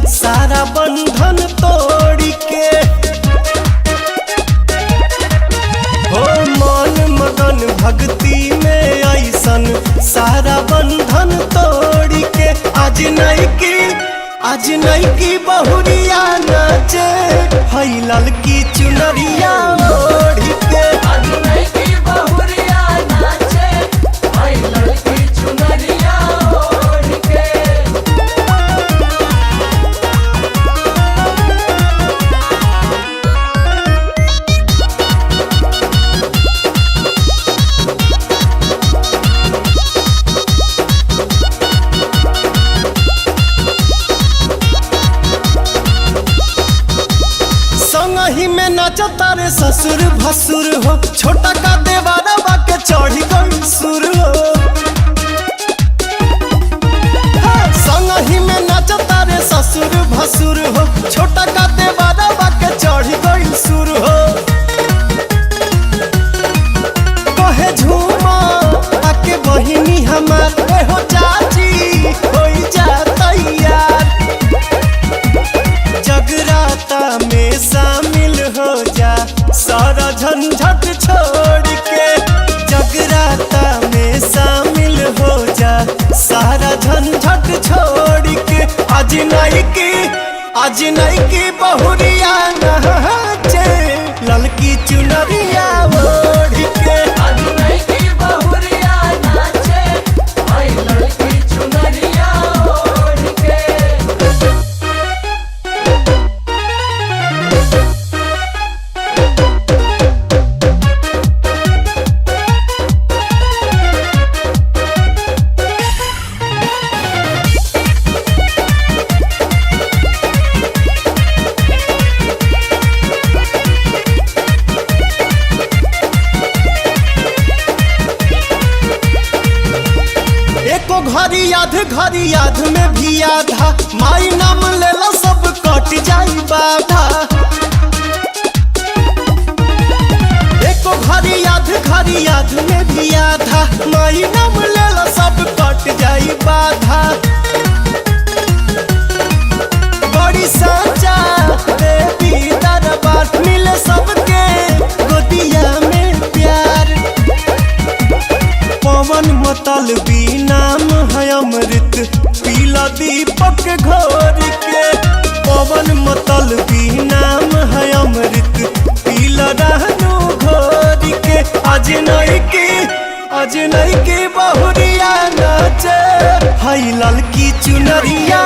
सारा बंधन तोड़ के। हो मन मगन भक्ति में ऐसन सारा बंधन तोड़ के। आज नहीं की बहुरिया नाचे हई ललकी चुनरिया ओढ़ के। आज नहीं की बहुरिया नाचे हई ललकी चुनरिया ओढ़ के। संगही में नाचा तारे ससुर भसुर हो, छोटा का देवारा के चढ़ी गई सुर हो। संगही में नाचा तारे ससुर भसुर हो, छोटा का देवारा के चढ़ी गई सुर हो। कहे झूमा आके बहिनी हमार हो चाची हो जा तैयार। जगराता में शामिल हो जा सारा झंझट छोड़ के। जगराता में शामिल हो जा सारा झंझट छोड़ के। आज नहीं की बहुरिया नाचे ललकी चुनरिया ओढ़ के। आज नहीं की बहुरिया नाचे हई ललकी चुनरिया ओढ़ के। एको घड़ी याद में भी आधा माई नाम लेला सब कट जाई बाधा। एको घड़ी याद में भी आधा माई नाम लेला सब कट जाई बाधा। बड़ी साचा देवी दरबार मिले सबके गोदिया में प्यार। पवन मतलबी नाम है अमृत पीला दीपक घोर के। पवन मतलबी नाम है अमृत पीला रहनु घोर के। आज नहीं की बहुरिया नाचे हई ललकी चुनरिया।